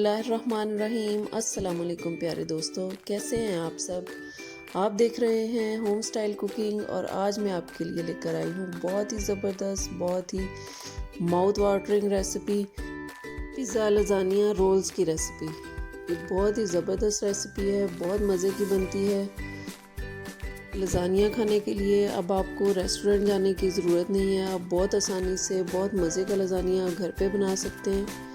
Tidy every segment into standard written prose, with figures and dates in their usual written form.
बिस्मिल्लाहिर्रहमानिर्रहीम। अस्सलाम वालेकुम प्यारे दोस्तों, कैसे हैं आप सब। आप देख रहे हैं होम स्टाइल कुकिंग और आज मैं आपके लिए लेकर आई हूँ बहुत ही ज़बरदस्त, बहुत ही mouth watering recipe, pizza lasagna rolls की रेसिपी। ये बहुत ही ज़बरदस्त रेसिपी है, बहुत मज़े की बनती है। लज़ानिया खाने के लिए अब आपको रेस्टोरेंट जाने की ज़रूरत नहीं है। आप बहुत आसानी से बहुत मज़े का लज़ानिया घर पे बना सकते हैं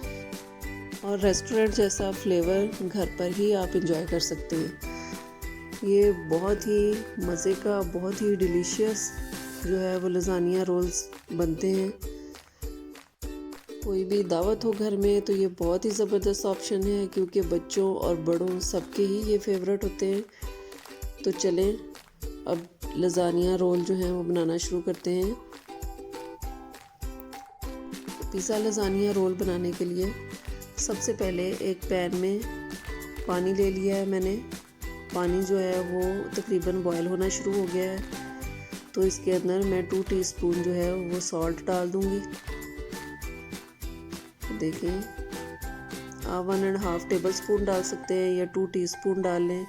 और रेस्टोरेंट जैसा फ्लेवर घर पर ही आप इंजॉय कर सकते हैं। ये बहुत ही मज़े का, बहुत ही डिलीशियस जो है वो लज़ानिया रोल्स बनते हैं। कोई भी दावत हो घर में तो ये बहुत ही ज़बरदस्त ऑप्शन है, क्योंकि बच्चों और बड़ों सबके ही ये फेवरेट होते हैं। तो चलें अब लज़ानिया रोल जो है वो बनाना शुरू करते हैं। पिज़्ज़ा लज़ानिया रोल बनाने के लिए सबसे पहले एक पैन में पानी ले लिया है मैंने। पानी जो है वो तकरीबन बॉयल होना शुरू हो गया है, तो इसके अंदर मैं 2 टीस्पून जो है वो सॉल्ट डाल दूंगी। देखें, आप 1.5 टेबल स्पून डाल सकते हैं या 2 टीस्पून डाल लें,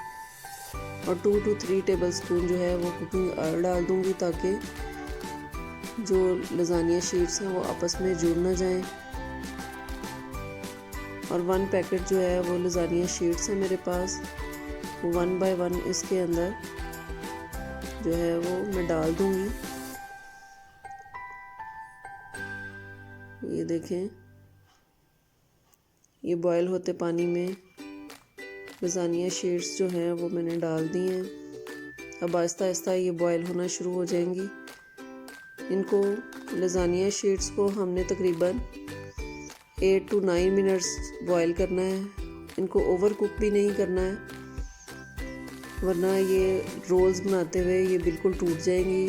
और 2 to 3 टेबल स्पून जो है वो कुकिंग ऑयल डाल दूंगी, ताकि जो लज़ानिया शीट्स हैं वो आपस में जुड़ ना जाएं। और 1 पैकेट जो है वो लज़ानिया शीट्स है मेरे पास, 1 बाय 1 इसके अंदर जो है वो मैं डाल दूंगी। ये देखें, ये बॉयल होते पानी में लज़ानिया शीट्स जो हैं वो मैंने डाल दी हैं। अब आहिस्ता आहिस्ता ये बॉयल होना शुरू हो जाएंगी। इनको लज़ानिया शीट्स को हमने तकरीबन 8 to 9 मिनट्स बॉयल करना है। इनको ओवर कुक भी नहीं करना है, वरना ये रोल्स बनाते हुए ये बिल्कुल टूट जाएंगी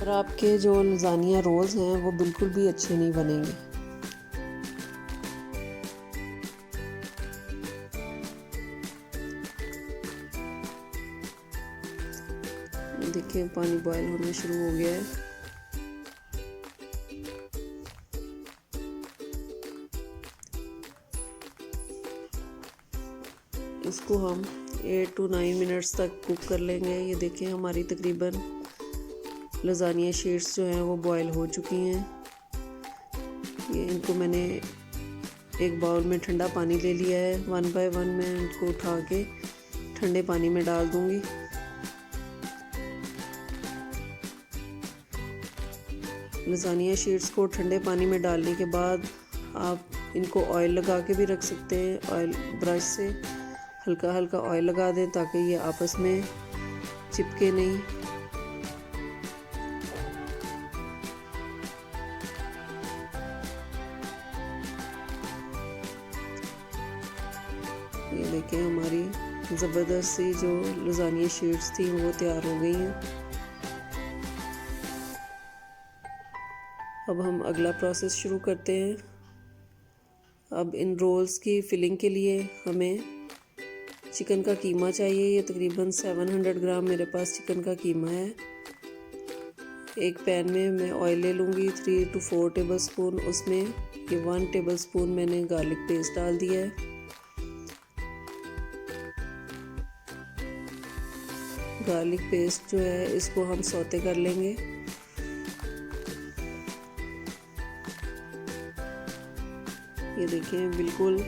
और आपके जो लज़ानिया रोल्स हैं वो बिल्कुल भी अच्छे नहीं बनेंगे। देखिए, पानी बॉयल होना शुरू हो गया है। इसको हम 8 to 9 मिनट्स तक कुक कर लेंगे। ये देखें, हमारी तकरीबन लज़ानिया शीट्स जो हैं वो बॉयल हो चुकी हैं। ये इनको मैंने एक बाउल में ठंडा पानी ले लिया है। 1 बाय 1 मैं इनको उठा के ठंडे पानी में डाल दूंगी। लज़ानिया शीट्स को ठंडे पानी में डालने के बाद आप इनको ऑयल लगा के भी रख सकते हैं। ऑयल ब्रश से हल्का हल्का ऑयल लगा दें ताकि ये आपस में चिपके नहीं। ये देखें, हमारी ज़बरदस्त सी जो लज़ानिया शीट्स थी वो तैयार हो गई हैं। अब हम अगला प्रोसेस शुरू करते हैं। अब इन रोल्स की फिलिंग के लिए हमें चिकन का कीमा चाहिए। ये तकरीबन 700 ग्राम मेरे पास चिकन का कीमा है। एक पैन में मैं ऑयल ले लूँगी 3 to 4 टेबल स्पून। उसमें ये 1 टेबल स्पून मैंने गार्लिक पेस्ट डाल दिया है। गार्लिक पेस्ट जो है इसको हम सौते कर लेंगे। ये देखिए, बिल्कुल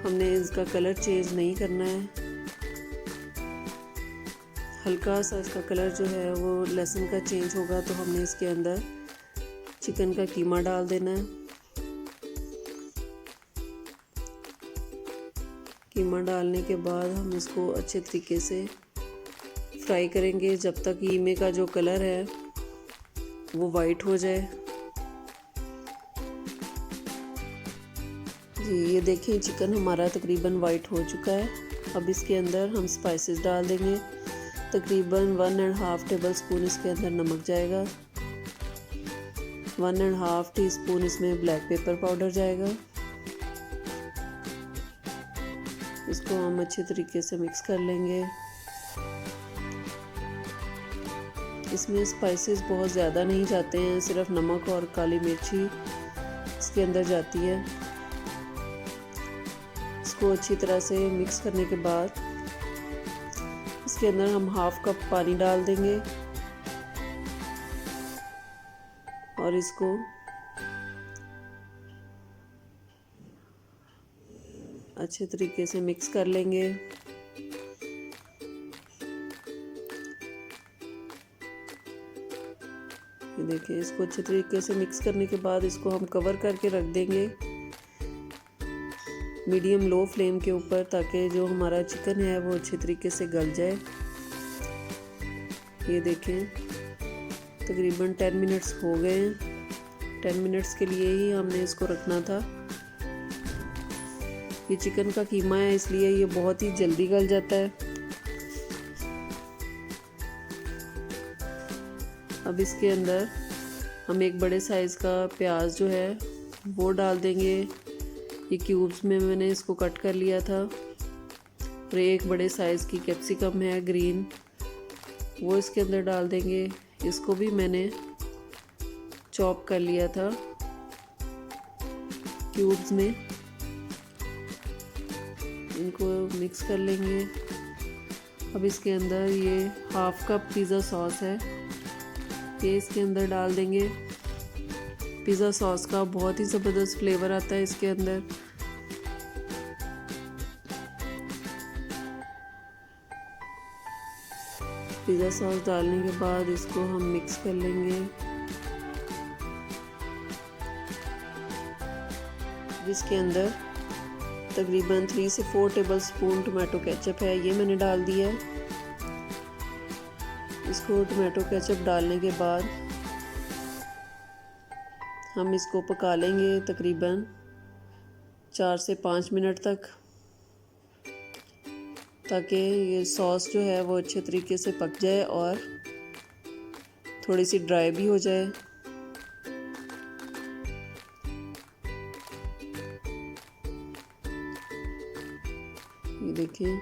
हमने इसका कलर चेंज नहीं करना है। हल्का सा इसका कलर जो है वो लहसुन का चेंज होगा तो हमने इसके अंदर चिकन का कीमा डाल देना है। कीमा डालने के बाद हम इसको अच्छे तरीके से फ्राई करेंगे जब तक कीमे का जो कलर है वो वाइट हो जाए। जी, ये देखिए, चिकन हमारा तकरीबन वाइट हो चुका है। अब इसके अंदर हम स्पाइसेस डाल देंगे। तकरीबन 1.5 टेबल स्पून इसके अंदर नमक जाएगा। 1.5 टीस्पून इसमें ब्लैक पेपर पाउडर जाएगा। इसको हम अच्छे तरीके से मिक्स कर लेंगे। इसमें स्पाइसेस बहुत ज़्यादा नहीं जाते हैं, सिर्फ नमक और काली मिर्ची इसके अंदर जाती है। इसको अच्छी तरह से मिक्स करने के बाद इसके अंदर हम हाफ कप पानी डाल देंगे और इसको अच्छे तरीके से मिक्स कर लेंगे। ये देखिए, इसको अच्छे तरीके से मिक्स करने के बाद इसको हम कवर करके रख देंगे मीडियम लो फ्लेम के ऊपर, ताकि जो हमारा चिकन है वो अच्छे तरीके से गल जाए। ये देखें, तकरीबन 10 मिनट्स हो गए हैं। 10 मिनट्स के लिए ही हमने इसको रखना था। ये चिकन का कीमा है, इसलिए ये बहुत ही जल्दी गल जाता है। अब इसके अंदर हम एक बड़े साइज़ का प्याज जो है वो डाल देंगे। ये क्यूब्स में मैंने इसको कट कर लिया था। और एक बड़े साइज़ की कैप्सिकम है ग्रीन, वो इसके अंदर डाल देंगे। इसको भी मैंने चॉप कर लिया था क्यूब्स में। इनको मिक्स कर लेंगे। अब इसके अंदर ये हाफ कप पिज़्ज़ा सॉस है, ये इसके अंदर डाल देंगे। पिज़्ज़ा सॉस का बहुत ही ज़बरदस्त फ्लेवर आता है इसके अंदर। पिज़्ज़ा सॉस डालने के बाद इसको हम मिक्स कर लेंगे। इसके अंदर तकरीबन 3 से 4 टेबलस्पून टोमेटो केचप है, ये मैंने डाल दिया है। इसको टोमेटो केचप डालने के बाद हम इसको पका लेंगे तकरीबन 4 से 5 मिनट तक, ताकि ये सॉस जो है वो अच्छे तरीके से पक जाए और थोड़ी सी ड्राई भी हो जाए। ये देखिए,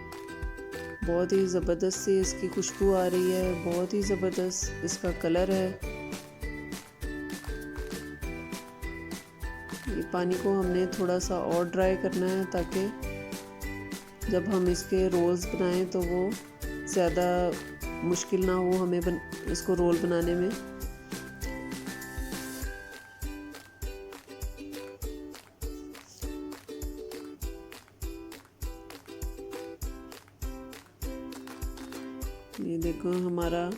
बहुत ही ज़बरदस्त सी इसकी खुशबू आ रही है, बहुत ही ज़बरदस्त इसका कलर है। ये पानी को हमने थोड़ा सा और ड्राई करना है, ताकि जब हम इसके रोल्स बनाएं तो वो ज़्यादा मुश्किल ना हो हमें इसको रोल बनाने में। ये देखो, हमारा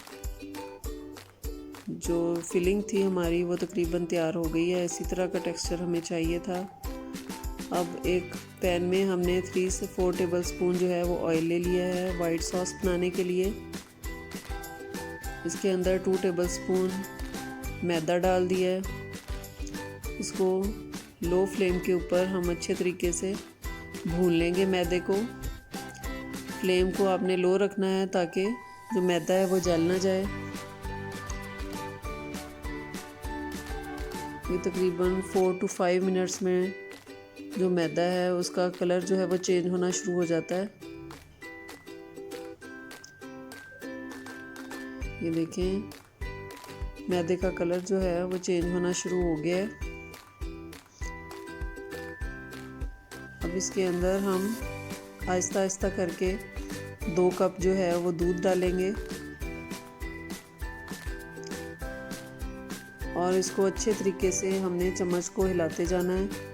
जो फिलिंग थी हमारी वो तकरीबन तैयार हो गई है। इसी तरह का टेक्सचर हमें चाहिए था। अब एक पैन में हमने 3 से 4 टेबलस्पून जो है वो ऑयल ले लिया है वाइट सॉस बनाने के लिए। इसके अंदर 2 टेबलस्पून मैदा डाल दिया है। इसको लो फ्लेम के ऊपर हम अच्छे तरीके से भून लेंगे मैदे को। फ्लेम को आपने लो रखना है ताकि जो मैदा है वो जल ना जाए। ये तकरीबन 4 to 5 मिनट्स में जो मैदा है उसका कलर जो है वो चेंज होना शुरू हो जाता है। ये देखें, मैदे का कलर जो है वो चेंज होना शुरू हो गया है। अब इसके अंदर हम आहिस्ता आहिस्ता करके 2 कप जो है वो दूध डालेंगे और इसको अच्छे तरीके से हमने चम्मच को हिलाते जाना है।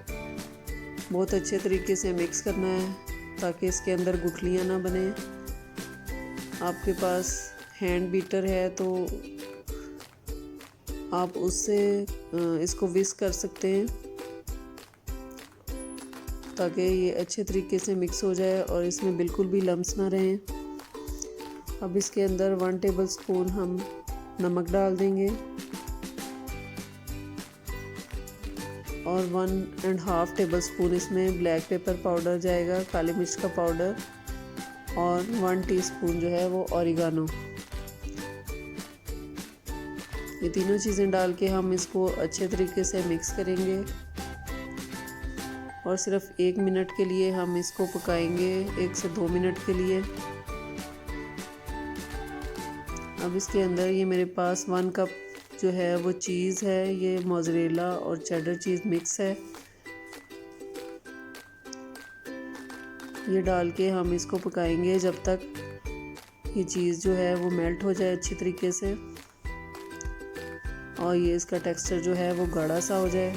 बहुत अच्छे तरीके से मिक्स करना है ताकि इसके अंदर गुठलियाँ ना बने। आपके पास हैंड बीटर है तो आप उससे इसको विस्क कर सकते हैं ताकि ये अच्छे तरीके से मिक्स हो जाए और इसमें बिल्कुल भी लम्स ना रहें। अब इसके अंदर 1 टेबलस्पून हम नमक डाल देंगे और 1.5 टेबलस्पून इसमें ब्लैक पेपर पाउडर जाएगा, काली मिर्च का पाउडर, और 1 टीस्पून जो है वो ऑरिगानो। ये तीनों चीज़ें डाल के हम इसको अच्छे तरीके से मिक्स करेंगे और सिर्फ 1 मिनट के लिए हम इसको पकाएंगे, 1 से 2 मिनट के लिए। अब इसके अंदर ये मेरे पास 1 कप जो है वो चीज़ है, ये मोज़रेला और चेडर चीज़ मिक्स है। ये डाल के हम इसको पकाएंगे जब तक ये चीज़ जो है वो मेल्ट हो जाए अच्छी तरीके से और ये इसका टेक्सचर जो है वो गाढ़ा सा हो जाए।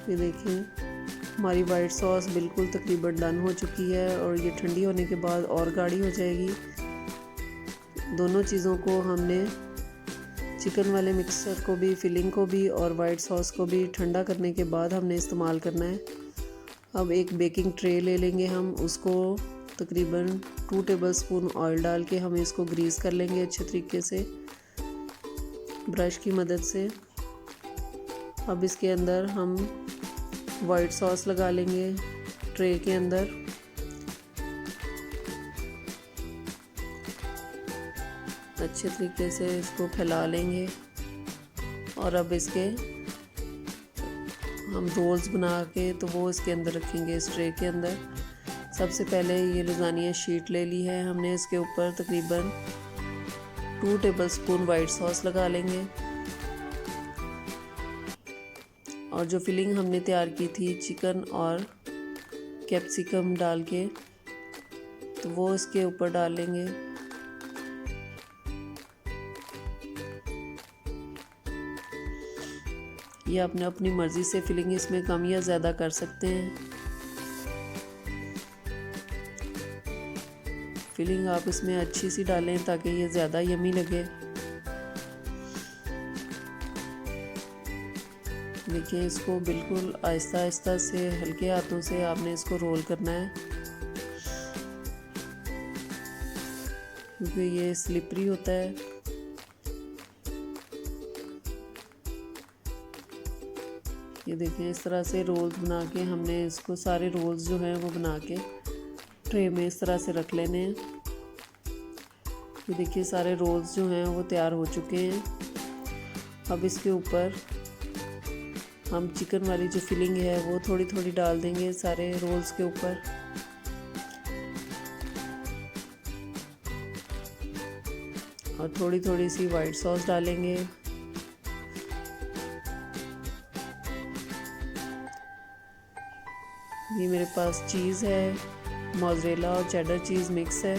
ये देखिए हमारी वाइट सॉस बिल्कुल तकरीबन डन हो चुकी है और ये ठंडी होने के बाद और गाढ़ी हो जाएगी। दोनों चीज़ों को हमने चिकन वाले मिक्सचर को भी, फिलिंग को भी और वाइट सॉस को भी ठंडा करने के बाद हमने इस्तेमाल करना है। अब एक बेकिंग ट्रे ले लेंगे हम, उसको तकरीबन 2 टेबलस्पून ऑयल डाल के हम इसको ग्रीस कर लेंगे अच्छे तरीके से ब्रश की मदद से। अब इसके अंदर हम वाइट सॉस लगा लेंगे ट्रे के अंदर। अच्छे तरीके से इसको फैला लेंगे और अब इसके हम रोल्स बना के तो वो इसके अंदर रखेंगे इस ट्रे के अंदर। सबसे पहले ये लजानिया शीट ले ली है हमने, इसके ऊपर तकरीबन 2 टेबलस्पून वाइट सॉस लगा लेंगे और जो फिलिंग हमने तैयार की थी चिकन और कैप्सिकम डाल के तो वो इसके ऊपर डाल लेंगे। ये आपने अपनी मर्ज़ी से फिलिंग इसमें कम या ज़्यादा कर सकते हैं। फिलिंग आप इसमें अच्छी सी डालें ताकि ये ज़्यादा यम्मी लगे। देखिए इसको बिल्कुल आहिस्ता आहिस्ता से हल्के हाथों से आपने इसको रोल करना है क्योंकि ये स्लिपरी होता है। ये देखिए इस तरह से रोल्स बना के हमने इसको सारे रोल्स जो हैं वो बना के ट्रे में इस तरह से रख लेने हैं। ये देखिए सारे रोल्स जो हैं वो तैयार हो चुके हैं। अब इसके ऊपर हम चिकन वाली जो फिलिंग है वो थोड़ी थोड़ी डाल देंगे सारे रोल्स के ऊपर। और थोड़ी थोड़ी सी वाइट सॉस डालेंगे। ये मेरे पास चीज़ है, मोज़रेला और चेडर चीज़ मिक्स है,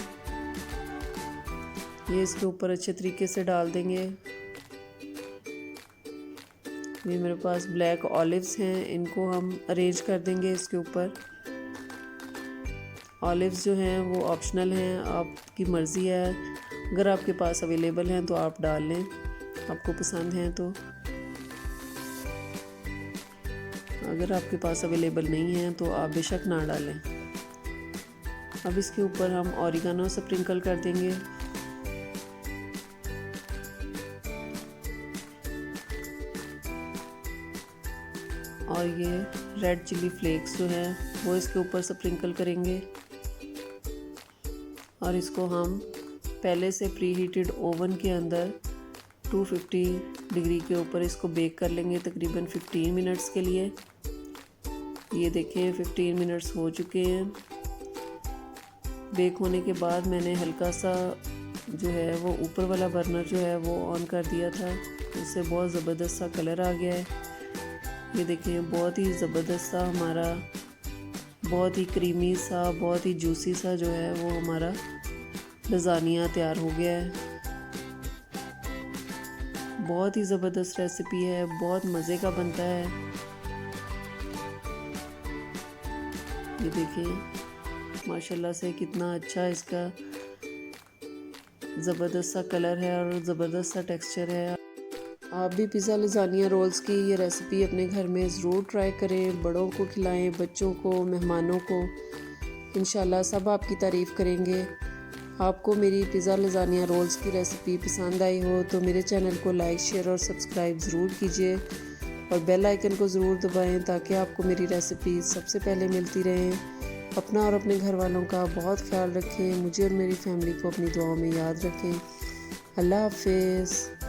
ये इसके ऊपर अच्छे तरीके से डाल देंगे। ये मेरे पास ब्लैक ऑलिव्स हैं, इनको हम अरेंज कर देंगे इसके ऊपर। ऑलिव्स जो हैं वो ऑप्शनल हैं, आपकी मर्ज़ी है, अगर आपके पास अवेलेबल हैं तो आप डाल लें, आपको पसंद हैं तो। अगर आपके पास अवेलेबल नहीं है तो आप बेशक ना डालें। अब इसके ऊपर हम ऑरिगेनो स्प्रिंकल कर देंगे। और ये रेड चिली फ्लेक्स जो है वो इसके ऊपर स्प्रिंकल करेंगे और इसको हम पहले से प्री हीटेड ओवन के अंदर 250 डिग्री के ऊपर इसको बेक कर लेंगे तकरीबन 15 मिनट्स के लिए। ये देखें 15 मिनट्स हो चुके हैं। बेक होने के बाद मैंने हल्का सा जो है वो ऊपर वाला बर्नर जो है वो ऑन कर दिया था, इससे बहुत ज़बरदस्त सा कलर आ गया है। ये देखिए बहुत ही ज़बरदस्त सा हमारा, बहुत ही क्रीमी सा, बहुत ही जूसी सा जो है वो हमारा लजानिया तैयार हो गया है। बहुत ही ज़बरदस्त रेसिपी है, बहुत मज़े का बनता है। ये देखिए माशाल्लाह से कितना अच्छा इसका ज़बरदस्त सा कलर है और ज़बरदस्त सा टेक्सचर है। आप भी पिज़्ज़ा लजानिया रोल्स की ये रेसिपी अपने घर में ज़रूर ट्राई करें, बड़ों को खिलाएं, बच्चों को, मेहमानों को, इंशाल्लाह सब आपकी तारीफ़ करेंगे। आपको मेरी पिज़्ज़ा लजानिया रोल्स की रेसिपी पसंद आई हो तो मेरे चैनल को लाइक, शेयर और सब्सक्राइब ज़रूर कीजिए और बेल आइकन को ज़रूर दबाएं ताकि आपको मेरी रेसिपी सबसे पहले मिलती रहें। अपना और अपने घर वालों का बहुत ख्याल रखें, मुझे और मेरी फैमिली को अपनी दुआओं में याद रखें। अल्लाह हाफ़िज़।